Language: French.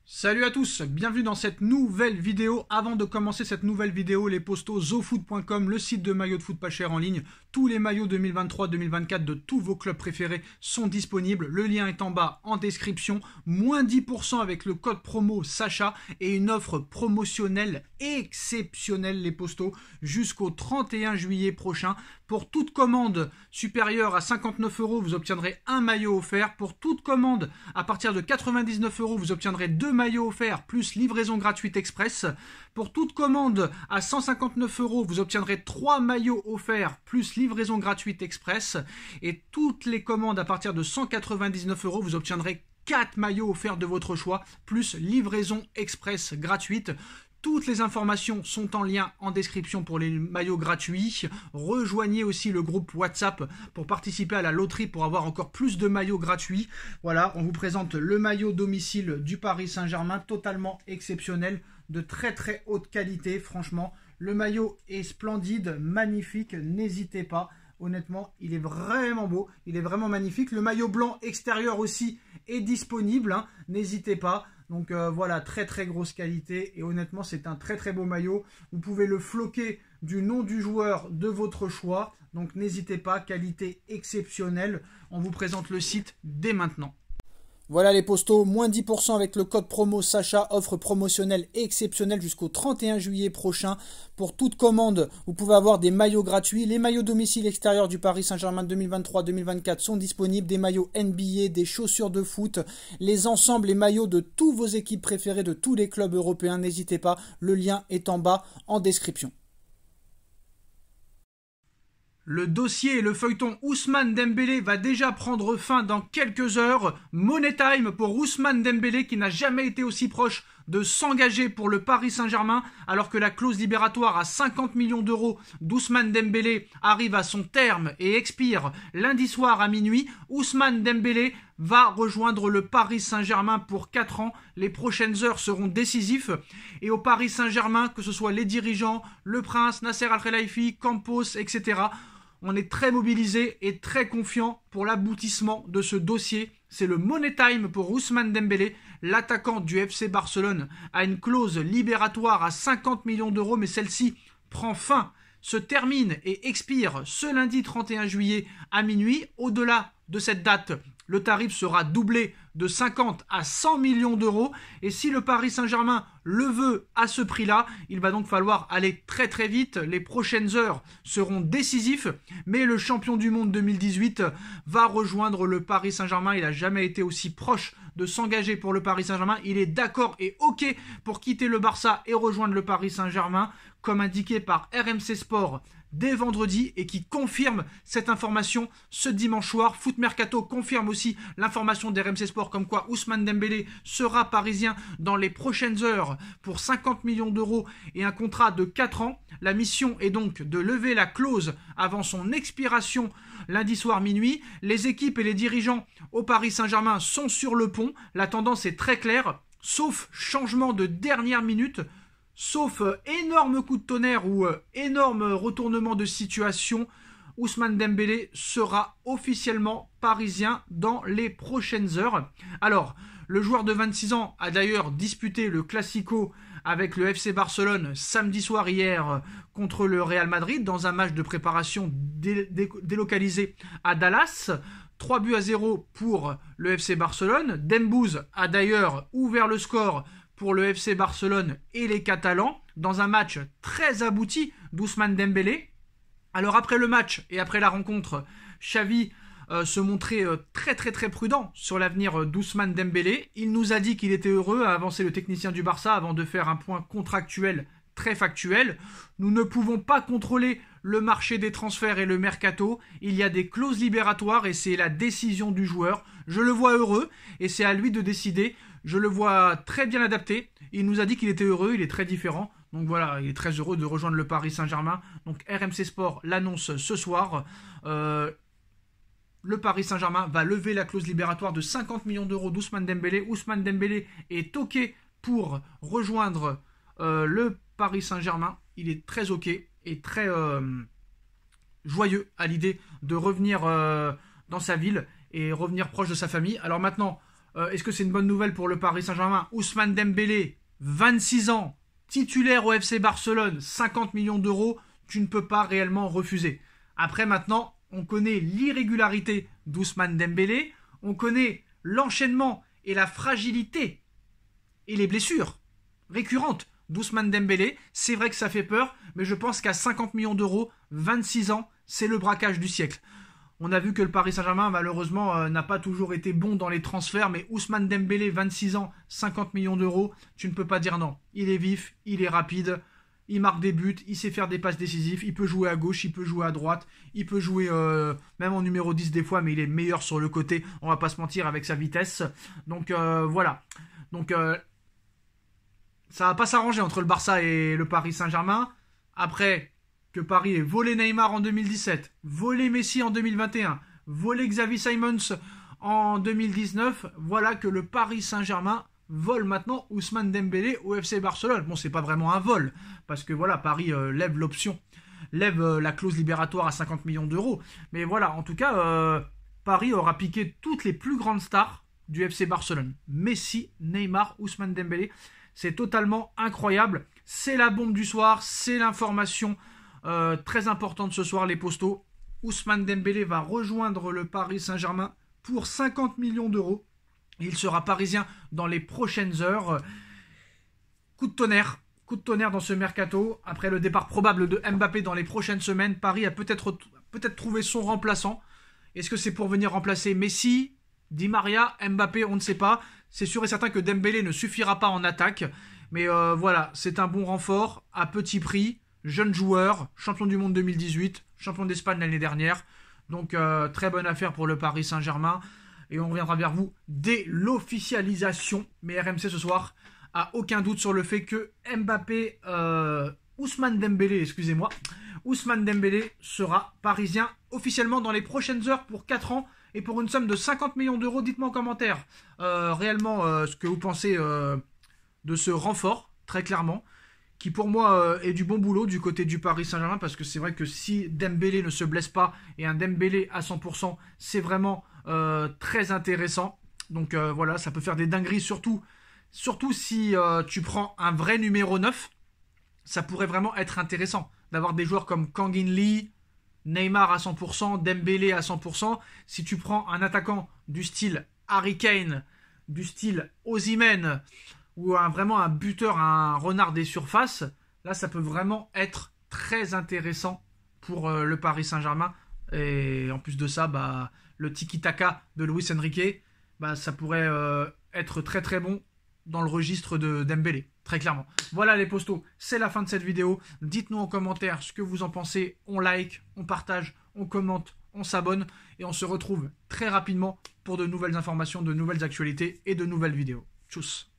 Salut à tous, bienvenue dans cette nouvelle vidéo. Avant de commencer cette nouvelle vidéo, les postos zofoot.com, le site de maillots de foot pas cher en ligne. Tous les maillots 2023-2024 de tous vos clubs préférés sont disponibles. Le lien est en bas en description. Moins 10% avec le code promo Sacha et une offre promotionnelle exceptionnelle les postos jusqu'au 31 juillet prochain. Pour toute commande supérieure à 59 €, vous obtiendrez un maillot offert. Pour toute commande à partir de 99 €, vous obtiendrez 2 maillots offerts plus livraison gratuite express. Pour toute commande à 159 €, vous obtiendrez 3 maillots offerts plus livraison gratuite express. Et toutes les commandes à partir de 199 €, vous obtiendrez 4 maillots offerts de votre choix plus livraison express gratuite. Toutes les informations sont en lien en description pour les maillots gratuits. Rejoignez aussi le groupe WhatsApp pour participer à la loterie pour avoir encore plus de maillots gratuits. Voilà, on vous présente le maillot domicile du Paris Saint-Germain, totalement exceptionnel, de très très haute qualité. Franchement, le maillot est splendide, magnifique, n'hésitez pas. Honnêtement, il est vraiment beau, il est vraiment magnifique. Le maillot blanc extérieur aussi est disponible, hein. N'hésitez pas. Donc voilà, très très grosse qualité et honnêtement c'est un très très beau maillot. Vous pouvez le floquer du nom du joueur de votre choix. Donc n'hésitez pas, qualité exceptionnelle. On vous présente le site dès maintenant. Voilà les postos, moins 10% avec le code promo Sacha, offre promotionnelle exceptionnelle jusqu'au 31 juillet prochain. Pour toute commande, vous pouvez avoir des maillots gratuits. Les maillots domicile extérieur du Paris Saint-Germain 2023-2024 sont disponibles. Des maillots NBA, des chaussures de foot, les ensembles et maillots de tous vos équipes préférées de tous les clubs européens. N'hésitez pas, le lien est en bas en description. Le dossier et le feuilleton Ousmane Dembélé va déjà prendre fin dans quelques heures. Money time pour Ousmane Dembélé qui n'a jamais été aussi proche de s'engager pour le Paris Saint-Germain alors que la clause libératoire à 50 millions € d'Ousmane Dembélé arrive à son terme et expire lundi soir à minuit. Ousmane Dembélé va rejoindre le Paris Saint-Germain pour 4 ans. Les prochaines heures seront décisives. Et au Paris Saint-Germain, que ce soit les dirigeants, le Prince, Nasser Al-Khelaifi, Campos, etc., on est très mobilisé et très confiant pour l'aboutissement de ce dossier. C'est le money time pour Ousmane Dembélé. L'attaquant du FC Barcelone a une clause libératoire à 50 millions €, mais celle-ci prend fin, se termine et expire ce lundi 31 juillet à minuit. Au-delà de cette date, le tarif sera doublé de 50 à 100 millions €. Et si le Paris Saint-Germain le veut à ce prix-là, il va donc falloir aller très très vite. Les prochaines heures seront décisives. Mais le champion du monde 2018 va rejoindre le Paris Saint-Germain. Il n'a jamais été aussi proche de s'engager pour le Paris Saint-Germain. Il est d'accord et OK pour quitter le Barça et rejoindre le Paris Saint-Germain, comme indiqué par RMC Sport dès vendredi et qui confirme cette information ce dimanche soir. Foot Mercato confirme aussi l'information d'RMC Sport comme quoi Ousmane Dembélé sera parisien dans les prochaines heures pour 50 millions € et un contrat de 4 ans. La mission est donc de lever la clause avant son expiration lundi soir minuit. Les équipes et les dirigeants au Paris Saint-Germain sont sur le pont. La tendance est très claire, sauf changement de dernière minute. Sauf énorme coup de tonnerre ou énorme retournement de situation, Ousmane Dembélé sera officiellement parisien dans les prochaines heures. Alors, le joueur de 26 ans a d'ailleurs disputé le Classico avec le FC Barcelone samedi soir hier contre le Real Madrid dans un match de préparation délocalisé à Dallas. 3-0 pour le FC Barcelone. Dembouz a d'ailleurs ouvert le score pour le FC Barcelone et les Catalans, dans un match très abouti d'Ousmane Dembélé. Alors après le match et après la rencontre, Xavi se montrait très prudent sur l'avenir d'Ousmane Dembélé. Il nous a dit qu'il était heureux, a avancé le technicien du Barça avant de faire un point contractuel très factuel. Nous ne pouvons pas contrôler le marché des transferts et le mercato. Il y a des clauses libératoires et c'est la décision du joueur. Je le vois heureux et c'est à lui de décider. Je le vois très bien adapté. Il nous a dit qu'il était heureux, il est très différent. Donc voilà, il est très heureux de rejoindre le Paris Saint-Germain. Donc RMC Sport l'annonce ce soir. Le Paris Saint-Germain va lever la clause libératoire de 50 millions € d'Ousmane Dembélé. Ousmane Dembélé est OK pour rejoindre le Paris Saint-Germain. Il est très OK et très joyeux à l'idée de revenir dans sa ville et revenir proche de sa famille. Alors maintenant, Est-ce que c'est une bonne nouvelle pour le Paris Saint-Germain? Ousmane Dembélé, 26 ans, titulaire au FC Barcelone, 50 millions d'euros, tu ne peux pas réellement refuser. Après maintenant, on connaît l'irrégularité d'Ousmane Dembélé, on connaît l'enchaînement et la fragilité et les blessures récurrentes d'Ousmane Dembélé. C'est vrai que ça fait peur, mais je pense qu'à 50 millions d'euros, 26 ans, c'est le braquage du siècle. On a vu que le Paris Saint-Germain, malheureusement, n'a pas toujours été bon dans les transferts, mais Ousmane Dembélé, 26 ans, 50 millions d'euros, tu ne peux pas dire non. Il est vif, il est rapide, il marque des buts, il sait faire des passes décisives, il peut jouer à gauche, il peut jouer à droite, il peut jouer même en numéro 10 des fois, mais il est meilleur sur le côté, on va pas se mentir, avec sa vitesse. Donc voilà. Donc ça va pas s'arranger entre le Barça et le Paris Saint-Germain. Après que Paris ait volé Neymar en 2017, volé Messi en 2021, volé Xavi Simons en 2019, voilà que le Paris Saint-Germain vole maintenant Ousmane Dembélé au FC Barcelone. Bon, c'est pas vraiment un vol, parce que voilà, Paris lève l'option, lève la clause libératoire à 50 millions d'euros. Mais voilà, en tout cas, Paris aura piqué toutes les plus grandes stars du FC Barcelone. Messi, Neymar, Ousmane Dembélé. C'est totalement incroyable. C'est la bombe du soir, c'est l'information très importante ce soir, les postos. Ousmane Dembélé va rejoindre le Paris Saint-Germain pour 50 millions d'euros. Il sera parisien dans les prochaines heures. Coup de tonnerre dans ce mercato. Après le départ probable de Mbappé dans les prochaines semaines, Paris a peut-être trouvé son remplaçant. Est-ce que c'est pour venir remplacer Messi, Di Maria, Mbappé? On ne sait pas. C'est sûr et certain que Dembélé ne suffira pas en attaque. Mais voilà, c'est un bon renfort à petit prix. Jeune joueur, champion du monde 2018, champion d'Espagne l'année dernière. Donc très bonne affaire pour le Paris Saint-Germain. Et on reviendra vers vous dès l'officialisation. Mais RMC ce soir a aucun doute sur le fait que Ousmane Dembélé sera parisien officiellement dans les prochaines heures pour 4 ans et pour une somme de 50 millions d'euros. Dites-moi en commentaire réellement ce que vous pensez de ce renfort, très clairement, qui pour moi est du bon boulot du côté du Paris Saint-Germain, parce que c'est vrai que si Dembélé ne se blesse pas, et un Dembélé à 100%, c'est vraiment très intéressant. Donc voilà, ça peut faire des dingueries, surtout si tu prends un vrai numéro 9, ça pourrait vraiment être intéressant d'avoir des joueurs comme Kangin Lee, Neymar à 100%, Dembélé à 100%. Si tu prends un attaquant du style Harry Kane, du style Osimhen, ou vraiment un buteur, un renard des surfaces, là ça peut vraiment être très intéressant pour le Paris Saint-Germain. Et en plus de ça, le tiki-taka de Luis Enrique, ça pourrait être très très bon dans le registre de Dembélé, très clairement. Voilà les postos, c'est la fin de cette vidéo. Dites-nous en commentaire ce que vous en pensez. On like, on partage, on commente, on s'abonne. Et on se retrouve très rapidement pour de nouvelles informations, de nouvelles actualités et de nouvelles vidéos. Tchuss.